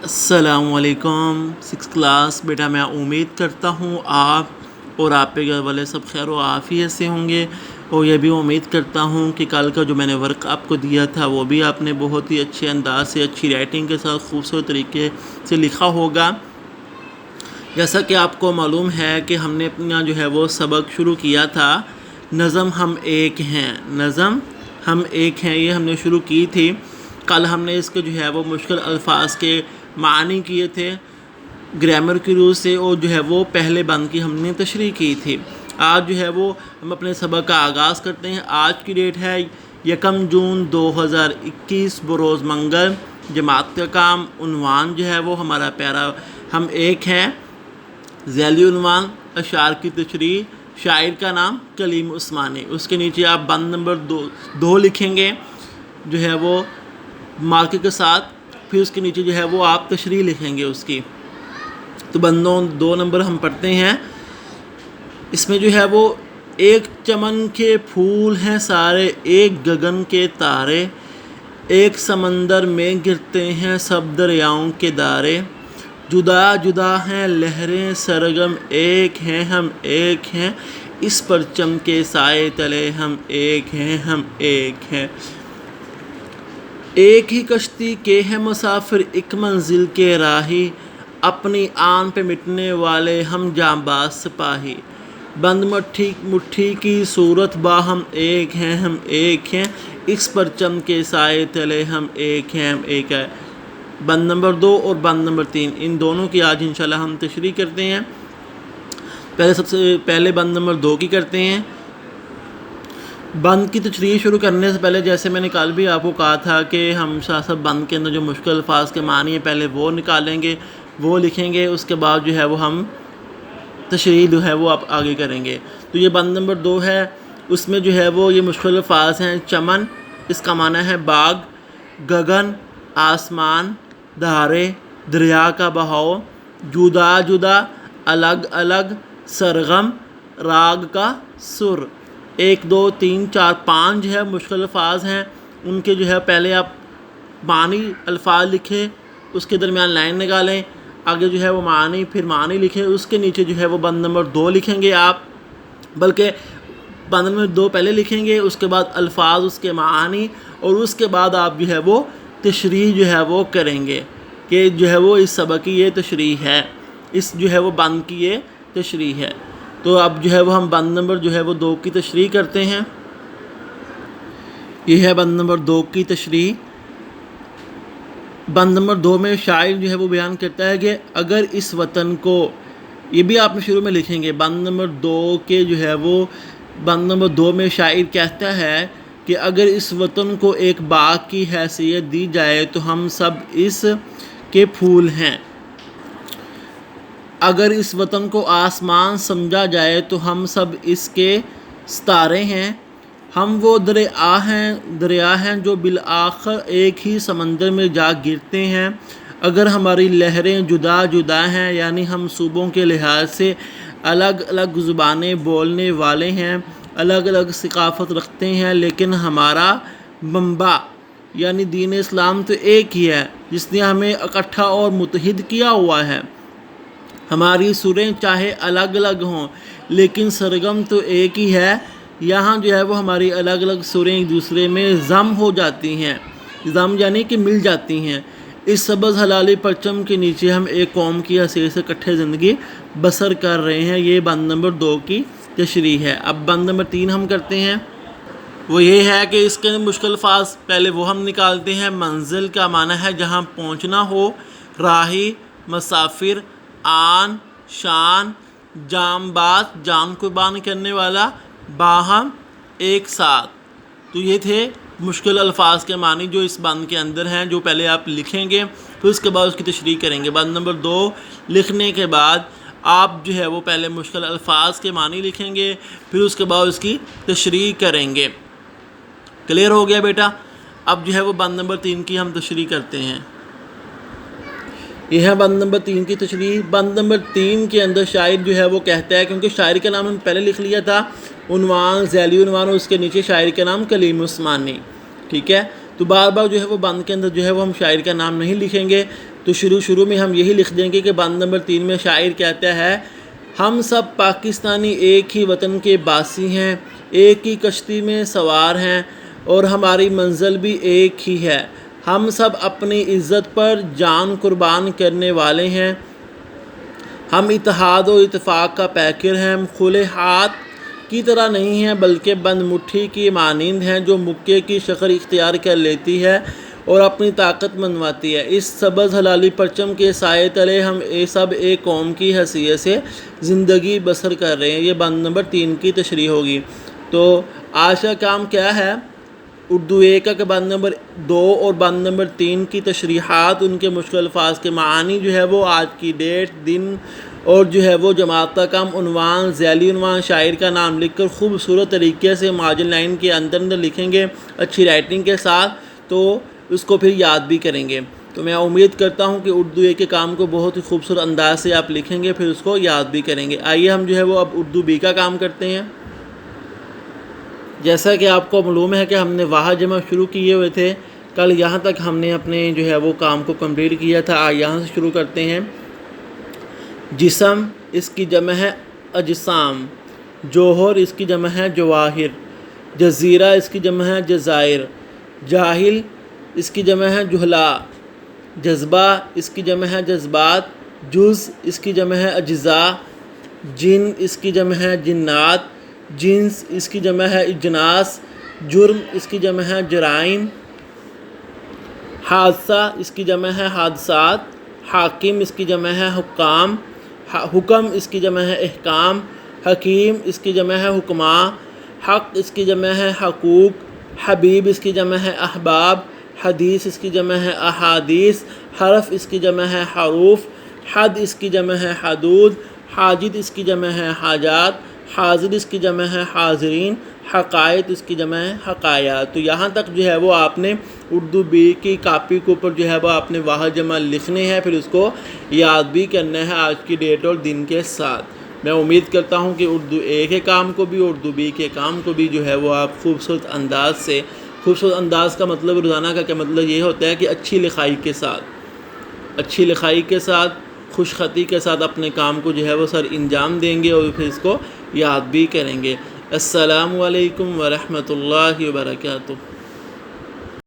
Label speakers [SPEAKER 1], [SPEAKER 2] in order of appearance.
[SPEAKER 1] السلام علیکم 6 کلاس بیٹا، میں امید کرتا ہوں آپ اور آپ کے گھر والے سب خیر و عافیت سے ہوں گے، اور یہ بھی امید کرتا ہوں کہ کل کا جو میں نے ورک آپ کو دیا تھا وہ بھی آپ نے بہت ہی اچھے انداز سے، اچھی رائٹنگ کے ساتھ خوبصورت طریقے سے لکھا ہوگا۔ جیسا کہ آپ کو معلوم ہے کہ ہم نے اپنا جو ہے وہ سبق شروع کیا تھا، نظم ہم ایک ہیں، نظم ہم ایک ہیں، یہ ہم نے شروع کی تھی۔ کل ہم نے اس کے جو ہے وہ مشکل الفاظ کے معنی کیے تھے گرامر کی روح سے، اور جو ہے وہ پہلے بند کی ہم نے تشریح کی تھی۔ آج جو ہے وہ ہم اپنے سبق کا آغاز کرتے ہیں۔ آج کی ڈیٹ ہے 1 جون 2021 بروز منگل، جماعت کا کام۔ عنوان جو ہے وہ ہمارا پیارا ہم ایک ہیں، ذیلی عنوان اشعار کی تشریح، شاعر کا نام کلیم عثمانی۔ اس کے نیچے آپ بند نمبر 2 لکھیں گے جو ہے وہ مارکر کے ساتھ، پھر اس کے نیچے جو ہے وہ آپ تشریح لکھیں گے اس کی۔ تو بندوں 2 نمبر ہم پڑھتے ہیں۔ اس میں جو ہے وہ ایک چمن کے پھول ہیں سارے، ایک گگن کے تارے، ایک سمندر میں گرتے ہیں سب دریاؤں کے دارے، جدا جدا ہیں لہریں سرگم، ایک ہیں ہم ایک ہیں، اس پرچم کے سائے تلے ہم ایک ہیں، ہم ایک ہیں۔ ایک ہی کشتی کے ہیں مسافر، ایک منزل کے راہی، اپنی آن پہ مٹنے والے ہم جانباز سپاہی، بند مٹھی کی صورت باہم ایک ہیں، ہم ایک ہیں، اس پرچم کے سائے تلے ہم ایک ہیں، ہم ایک ہیں۔ بند نمبر 2 اور بند نمبر 3 ان دونوں کی آج انشاءاللہ ہم تشریح کرتے ہیں۔ سب سے پہلے بند نمبر 2 کی کرتے ہیں۔ بند کی تشریح شروع کرنے سے پہلے، جیسے میں نے کل بھی آپ کو کہا تھا کہ ہم سب بند کے اندر جو مشکل الفاظ کے معنی ہیں پہلے وہ نکالیں گے، وہ لکھیں گے، اس کے بعد جو ہے وہ ہم تشریح جو ہے وہ آپ آگے کریں گے۔ تو یہ بند نمبر 2 ہے، اس میں جو ہے وہ یہ مشکل الفاظ ہیں۔ چمن، اس کا معنی ہے باغ، گگن آسمان، دھارے دریا کا بہاؤ، جدا جدا الگ الگ، سرگم راگ کا سر۔ 1 2 3 4 5 جو ہے مشکل الفاظ ہیں، ان کے جو ہے پہلے آپ معنی الفاظ لکھیں، اس کے درمیان لائن نکالیں، آگے جو ہے وہ معنی، پھر معنی لکھیں، اس کے نیچے جو ہے وہ بند نمبر 2 لکھیں گے آپ، بلکہ بند نمبر 2 پہلے لکھیں گے، اس کے بعد الفاظ، اس کے معنی، اور اس کے بعد آپ جو ہے وہ تشریح جو ہے وہ کریں گے کہ جو ہے وہ اس سبق کی یہ تشریح ہے، اس جو ہے وہ بند کی یہ تشریح ہے۔ تو اب جو ہے وہ ہم بند نمبر جو ہے وہ 2 کی تشریح کرتے ہیں۔ یہ ہے بند نمبر 2 کی تشریح۔ بند نمبر 2 میں شاعر جو ہے وہ بیان کرتا ہے کہ اگر اس وطن کو، یہ بھی آپ نے شروع میں لکھیں گے، بند نمبر 2 کے جو ہے وہ بند نمبر 2 میں شاعر کہتا ہے کہ اگر اس وطن کو ایک باغ کی حیثیت دی جائے تو ہم سب اس کے پھول ہیں، اگر اس وطن کو آسمان سمجھا جائے تو ہم سب اس کے ستارے ہیں، ہم وہ دریا ہیں جو بالآخر ایک ہی سمندر میں جا گرتے ہیں، اگر ہماری لہریں جدا جدا ہیں، یعنی ہم صوبوں کے لحاظ سے الگ الگ زبانیں بولنے والے ہیں، الگ الگ ثقافت رکھتے ہیں، لیکن ہمارا منبع یعنی دین اسلام تو ایک ہی ہے جس نے ہمیں اکٹھا اور متحد کیا ہوا ہے۔ ہماری سریں چاہے الگ الگ ہوں لیکن سرگم تو ایک ہی ہے، یہاں جو ہے وہ ہماری الگ الگ سریں ایک دوسرے میں ضم ہو جاتی ہیں، ضم یعنی کہ مل جاتی ہیں۔ اس سبز حلالی پرچم کے نیچے ہم ایک قوم کی حیثیت سے اکٹھے زندگی بسر کر رہے ہیں۔ یہ بند نمبر 2 کی تشریح ہے۔ اب بند نمبر 3 ہم کرتے ہیں، وہ یہ ہے کہ اس کے مشکل الفاظ پہلے وہ ہم نکالتے ہیں۔ منزل کا معنی ہے جہاں پہنچنا ہو، راہی مسافر، آن شان، جانباز جان قربان کرنے والا، باہم ایک ساتھ۔ تو یہ تھے مشکل الفاظ کے معنی جو اس بند کے اندر ہیں، جو پہلے آپ لکھیں گے، پھر اس کے بعد اس کی تشریح کریں گے۔ بند نمبر 2 لکھنے کے بعد آپ جو ہے وہ پہلے مشکل الفاظ کے معنی لکھیں گے، پھر اس کے بعد اس کی تشریح کریں گے۔ کلیئر ہو گیا بیٹا؟ اب جو ہے وہ بند نمبر 3 کی ہم تشریح کرتے ہیں۔ یہ ہے بند نمبر 3 کی تشریح۔ بند نمبر 3 کے اندر شاعر جو ہے وہ کہتا ہے، کیونکہ شاعر کا نام ہم پہلے لکھ لیا تھا، عنوان ذیلی عنوان، اور اس کے نیچے شاعر کا نام کلیم عثمانی، ٹھیک ہے؟ تو بار بار جو ہے وہ بند کے اندر جو ہے وہ ہم شاعر کا نام نہیں لکھیں گے، تو شروع میں ہم یہی لکھ دیں گے کہ بند نمبر 3 میں شاعر کہتا ہے ہم سب پاکستانی ایک ہی وطن کے باسی ہیں، ایک ہی کشتی میں سوار ہیں اور ہماری منزل بھی ایک ہی ہے، ہم سب اپنی عزت پر جان قربان کرنے والے ہیں، ہم اتحاد و اتفاق کا پیکر ہیں، کھلے ہاتھ کی طرح نہیں ہیں بلکہ بند مٹھی کی مانند ہیں جو مکے کی شکل اختیار کر لیتی ہے اور اپنی طاقت منواتی ہے۔ اس سبز ہلالی پرچم کے سائے تلے ہم سب ایک قوم کی حیثیت سے زندگی بسر کر رہے ہیں۔ یہ بند نمبر 3 کی تشریح ہوگی۔ تو آج کا کام کیا ہے؟ اردو 1 کا بند نمبر 2 اور بند نمبر 3 کی تشریحات، ان کے مشکل الفاظ کے معانی جو ہے وہ آج کی ڈیٹ، دن اور جو ہے وہ جماعت کا کام، عنوان، ذیلی عنوان، شاعر کا نام لکھ کر خوبصورت طریقے سے مارجن لائن کے اندر لکھیں گے اچھی رائٹنگ کے ساتھ، تو اس کو پھر یاد بھی کریں گے۔ تو میں امید کرتا ہوں کہ اردو 1 کے کام کو بہت ہی خوبصورت انداز سے آپ لکھیں گے، پھر اس کو یاد بھی کریں گے۔ آئیے ہم جو ہے وہ اب اردو B کا کام کرتے ہیں۔ جیسا کہ آپ کو معلوم ہے کہ ہم نے واحد جمع شروع کیے ہوئے تھے، کل یہاں تک ہم نے اپنے جو ہے وہ کام کو کمپلیٹ کیا تھا۔ آج یہاں سے شروع کرتے ہیں۔ جسم اس کی جمع ہے اجسام، جوہر اس کی جمع ہے جواہر، جزیرہ اس کی جمع ہے جزائر، جاہل اس کی جمع ہے جہلاء، جذبہ اس کی جمع ہے جذبات، جز اس کی جمع ہے اجزاء، جن اس کی جمع ہے جنات، جنس اس کی جمع ہے اجناس، جرم اس کی جمع ہے جرائم، حادثہ اس کی جمع ہے حادثات، حاکم اس کی جمع ہے حکام، حکم اس کی جمع ہے احکام، حکیم اس کی جمع ہے حکماء، حق اس کی جمع ہے حقوق، حبیب اس کی جمع ہے احباب، حدیث اس کی جمع ہے احادیث، حرف اس کی جمع ہے حروف، حد اس کی جمع ہے حدود، حاجد اس کی جمع ہے حاجات، حاضر اس کی جمع ہے حاضرین، حقائق اس کی جمع ہے حقایات۔ تو یہاں تک جو ہے وہ آپ نے اردو B کی کاپی کے اوپر جو ہے وہ آپ نے واحد جمع لکھنے ہیں، پھر اس کو یاد بھی کرنا ہے آج کی ڈیٹ اور دن کے ساتھ۔ میں امید کرتا ہوں کہ اردو A کے کام کو بھی، اردو B کے کام کو بھی جو ہے وہ آپ خوبصورت انداز سے، خوبصورت انداز کا مطلب روزانہ کا کیا مطلب یہ ہوتا ہے کہ اچھی لکھائی کے ساتھ خوش خطی کے ساتھ اپنے کام کو جو ہے وہ سر انجام دیں گے اور پھر اس کو یاد بھی کریں گے۔ السلام علیکم ورحمۃ اللہ وبرکاتہ۔